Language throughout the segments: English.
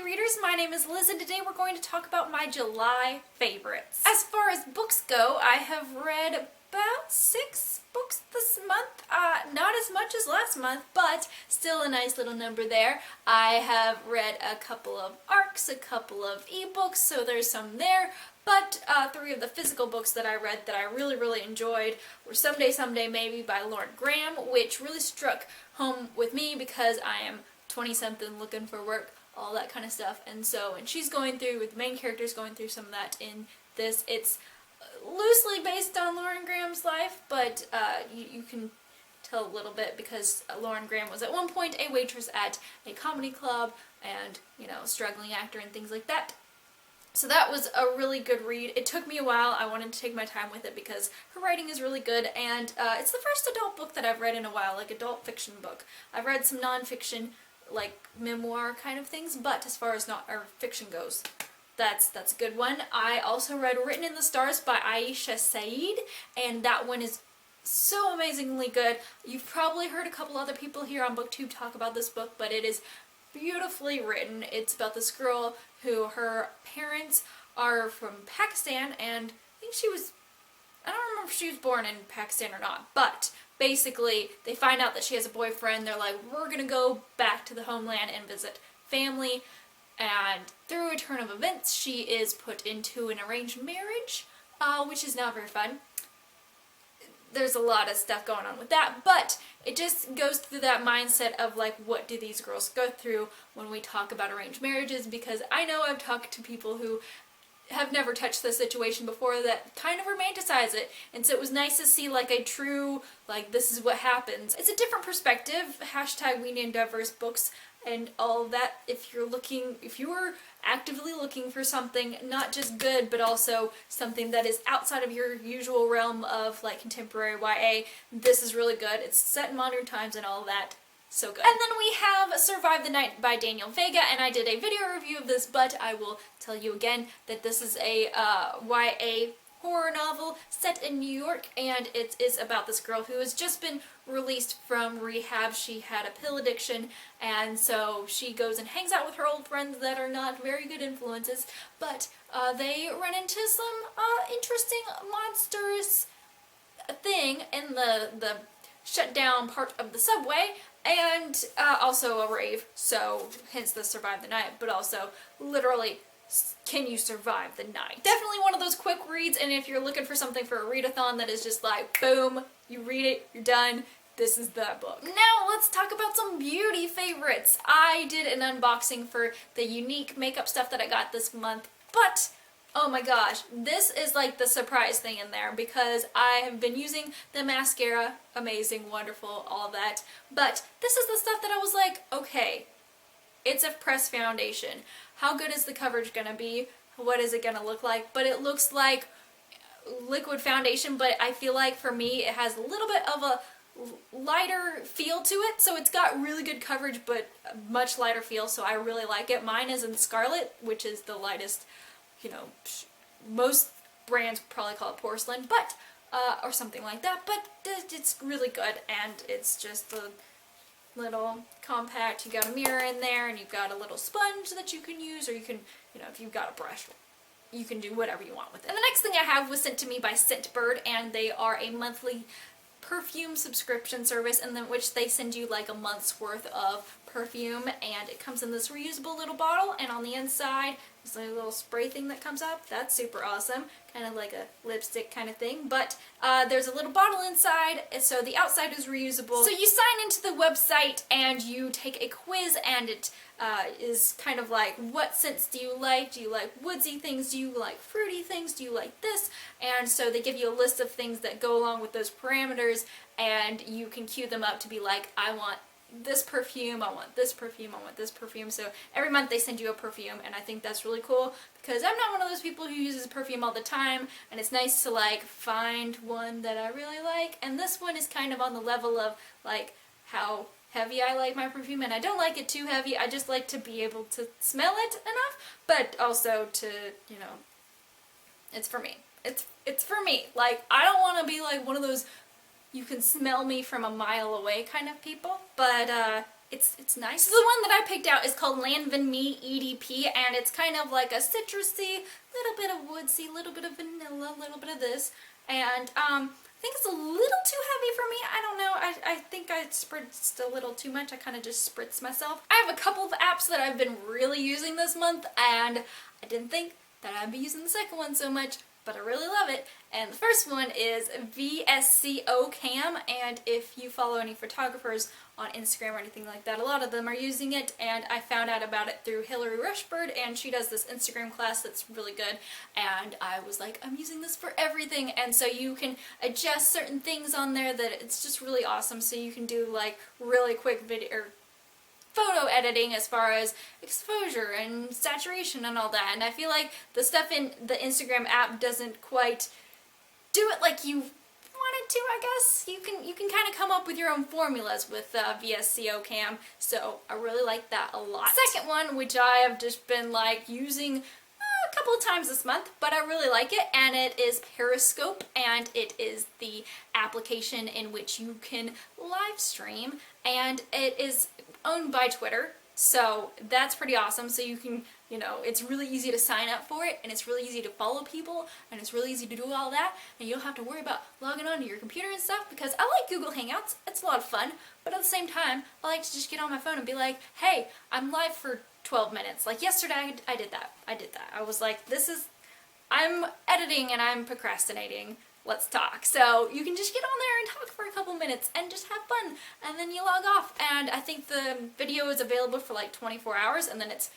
readers, my name is Liz and today we're going to talk about my July favorites. As far as books go, I have read about 6 books this month. Not as much as last month, but still a nice little number there. I have read a couple of ARCs, a couple of ebooks, so there's some there. But 3 of the physical books that I read that I really enjoyed were Someday Maybe by Lauren Graham, which really struck home with me because I am 20-something looking for work, all that kind of stuff. And so when she's going through, with the main characters going through some of that in this, it's loosely based on Lauren Graham's life, but you can tell a little bit because Lauren Graham was at one point a waitress at a comedy club and, you know, struggling actor and things like that. So that was a really good read. It took me a while. I wanted to take my time with it because her writing is really good, and it's the first adult book that I've read in a while, like adult fiction book. I've read some non-fiction, like memoir kind of things, but as far as fiction goes, that's a good one. I also read Written in the Stars by Aisha Saeed, and that one is so amazingly good. You've probably heard a couple other people here on BookTube talk about this book, but it is beautifully written. It's about this girl who her parents are from Pakistan, and I don't remember if she was born in Pakistan or not, but basically they find out that she has a boyfriend. They're like, we're gonna go back to the homeland and visit family, and through a turn of events she is put into an arranged marriage, which is not very fun. There's a lot of stuff going on with that, but it just goes through that mindset of like, what do these girls go through when we talk about arranged marriages, because I know I've talked to people who have never touched this situation before that kind of romanticize it, and so it was nice to see like a true, like, this is what happens. It's a different perspective, hashtag we need diverse books and all of that. If you are actively looking for something not just good, but also something that is outside of your usual realm of like contemporary YA, this is really good. It's set in modern times and all of that. So good. And then we have Survive the Night by Daniel Vega, and I did a video review of this, but I will tell you again that this is a YA horror novel set in New York, and it is about this girl who has just been released from rehab. She had a pill addiction, and so she goes and hangs out with her old friends that are not very good influences, but they run into some interesting monstrous thing in the shut down part of the subway, and also a rave, so hence the Survive the Night, but also literally, can you survive the night? Definitely one of those quick reads, and if you're looking for something for a readathon that is just like, boom, you read it, you're done, this is that book. Now let's talk about some beauty favorites. I did an unboxing for the unique makeup stuff that I got this month, but oh my gosh, this is like the surprise thing in there because I have been using the mascara, amazing, wonderful, all that, but this is the stuff that I was like, okay, it's a pressed foundation. How good is the coverage gonna be? What is it gonna look like? But it looks like liquid foundation, but I feel like for me it has a little bit of a lighter feel to it, so it's got really good coverage but a much lighter feel, so I really like it. Mine is in Scarlet, which is the lightest, you know, most brands probably call it porcelain, but or something like that, but it's really good, and it's just the little compact. You got a mirror in there, and you've got a little sponge that you can use, or you can, you know, if you've got a brush, you can do whatever you want with it. And the next thing I have was sent to me by Scentbird, and they are a monthly perfume subscription service in which they send you like a month's worth of perfume, and it comes in this reusable little bottle, and on the inside there's a little spray thing that comes up. That's super awesome, kind of like a lipstick kind of thing, but there's a little bottle inside, so the outside is reusable. So you sign into the website and you take a quiz, and it is kind of like, what scents do you like? Do you like woodsy things? Do you like fruity things? Do you like this? And so they give you a list of things that go along with those parameters, and you can cue them up to be like, I want this perfume, I want this perfume, I want this perfume. So every month they send you a perfume, and I think that's really cool because I'm not one of those people who uses perfume all the time, and it's nice to like find one that I really like, and this one is kind of on the level of like how heavy I like my perfume, and I don't like it too heavy. I just like to be able to smell it enough, but also to, you know, it's for me. It's for me. Like, I don't want to be like one of those you can smell me from a mile away kind of people, but it's nice. So the one that I picked out is called Land Van Me EDP, and it's kind of like a citrusy, little bit of woodsy, little bit of vanilla, little bit of this, and I think it's a little too heavy for me. I don't know. I think I spritzed a little too much. I kind of just spritzed myself. I have a couple of apps that I've been really using this month, and I didn't think that I'd be using the second one so much, but I really love it. And the first one is VSCO Cam, and if you follow any photographers on Instagram or anything like that, a lot of them are using it, and I found out about it through Hillary Rushford, and she does this Instagram class that's really good, and I was like, I'm using this for everything. And so you can adjust certain things on there that it's just really awesome. So you can do like really quick video or photo editing as far as exposure and saturation and all that, and I feel like the stuff in the Instagram app doesn't quite do it like you wanted to, I guess. You can kind of come up with your own formulas with VSCO Cam, so I really like that a lot. Second one, which I have just been like using a couple of times this month, but I really like it, and it is Periscope, and it is the application in which you can live stream, and it is owned by Twitter, so that's pretty awesome. So you can, you know, it's really easy to sign up for it, and it's really easy to follow people, and it's really easy to do all that, and you don't have to worry about logging onto your computer and stuff, because I like Google Hangouts. It's a lot of fun, but at the same time, I like to just get on my phone and be like, hey, I'm live for 12 minutes. Like yesterday, I did that. I was like, I'm editing and I'm procrastinating. Let's talk. So you can just get on there and talk for a couple minutes and just have fun, and then you log off, and I think the video is available for like 24 hours and then it's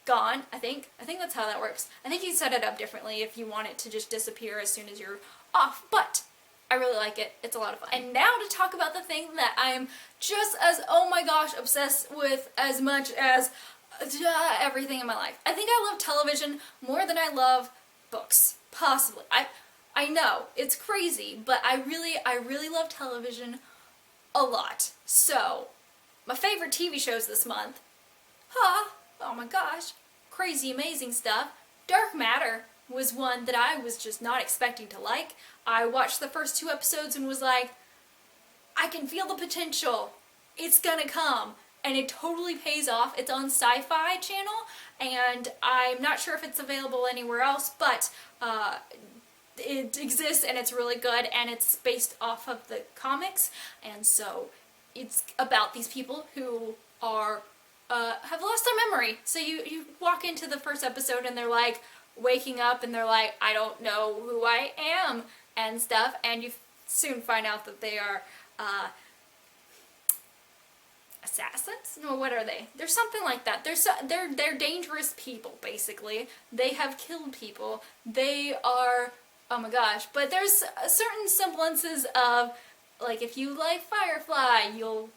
gone. I think that's how that works. I think you set it up differently if you want it to just disappear as soon as you're off, but I really like it. It's a lot of fun. And now to talk about the thing that I'm just as, oh my gosh, obsessed with as much as everything in my life. I think I love television more than I love books, possibly. I know, it's crazy, but I really love television a lot. So, my favorite TV shows this month, oh my gosh, crazy amazing stuff. Dark Matter was one that I was just not expecting to like. I watched the first 2 episodes and was like, I can feel the potential. It's gonna come. And it totally pays off. It's on SciFi channel, and I'm not sure if it's available anywhere else, but it exists, and it's really good, and it's based off of the comics, and so it's about these people who are have lost their memory. So you walk into the first episode and they're like waking up and they're like, I don't know who I am and stuff, and you soon find out that they are assassins? No, what are they? They're something like that. They're dangerous people, basically. They have killed people. They are, oh my gosh, but there's certain semblances of, like, if you like Firefly, you'll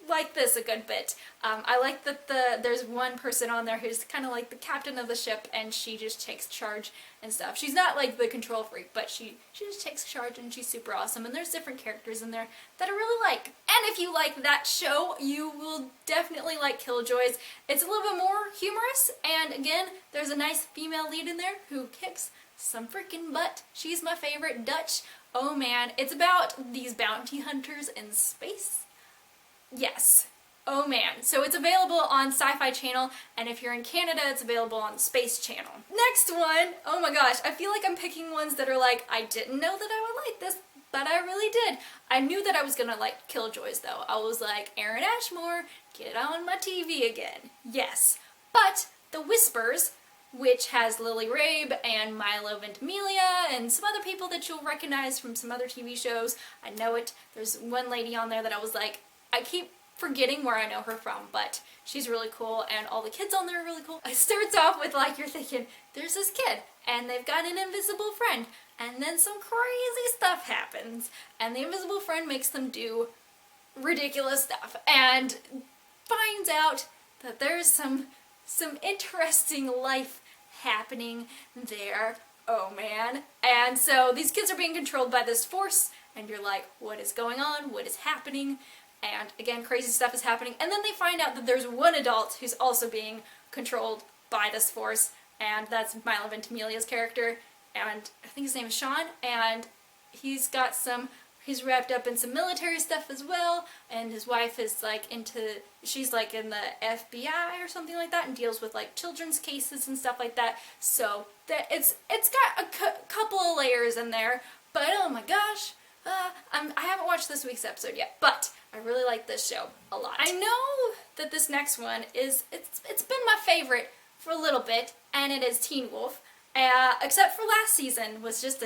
like this a good bit. I like that there's one person on there who's kind of like the captain of the ship, and she just takes charge and stuff. She's not like the control freak, but she just takes charge, and she's super awesome, and there's different characters in there that I really like. And if you like that show, you will definitely like Killjoys. It's a little bit more humorous, and again, there's a nice female lead in there who kicks some freaking butt. She's my favorite. Dutch. Oh man, it's about these bounty hunters in space. Yes. Oh man. So it's available on SciFi channel, and if you're in Canada, it's available on Space channel. Next one, oh my gosh, I feel like I'm picking ones that are like, I didn't know that I would like this, but I really did. I knew that I was gonna like Killjoys though. I was like, Aaron Ashmore, get on my TV again. Yes. But The Whispers, which has Lily Rabe and Milo Ventimiglia and some other people that you'll recognize from some other TV shows. I know it. There's one lady on there that I was like, I keep forgetting where I know her from, but she's really cool, and all the kids on there are really cool. It starts off with like, you're thinking, there's this kid, and they've got an invisible friend, and then some crazy stuff happens, and the invisible friend makes them do ridiculous stuff, and finds out that there's some interesting life happening there. Oh man. And so these kids are being controlled by this force, and you're like, what is going on? What is happening? And again, crazy stuff is happening. And then they find out that there's one adult who's also being controlled by this force, and that's Milo Ventimiglia's character, and I think his name is Sean, and he's got some he's wrapped up in some military stuff as well, and his wife is like she's like in the FBI or something like that, and deals with like children's cases and stuff like that. So that it's got a couple of layers in there, but oh my gosh, I haven't watched this week's episode yet, but I really like this show a lot. I know that this next one it's been my favorite for a little bit, and it is Teen Wolf. Except for last season was just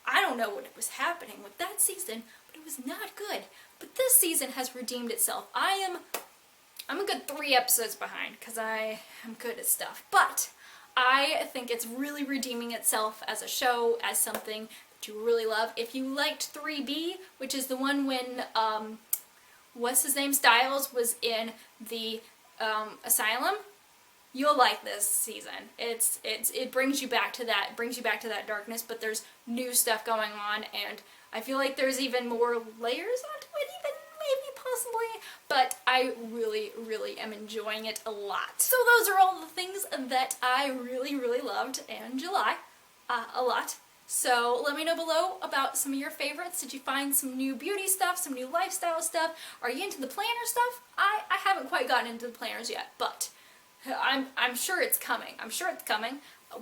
I don't know what was happening with that season, but it was not good. But this season has redeemed itself. I'm a good 3 episodes behind because I am good at stuff, but I think it's really redeeming itself as a show, as something that you really love. If you liked 3B, which is the one when what's his name, Styles, was in the asylum, you'll like this season. It brings you back to that, darkness, but there's new stuff going on, and I feel like there's even more layers onto it, even maybe possibly, but I really, really am enjoying it a lot. So those are all the things that I really, really loved in July, a lot. So let me know below about some of your favorites. Did you find some new beauty stuff, some new lifestyle stuff? Are you into the planner stuff? I haven't quite gotten into the planners yet, but I'm sure it's coming.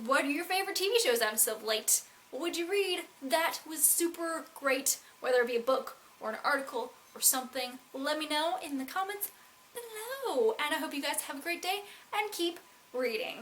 What are your favorite TV shows as of late? What would you read that was super great, whether it be a book or an article or something? Let me know in the comments below. And I hope you guys have a great day and keep reading.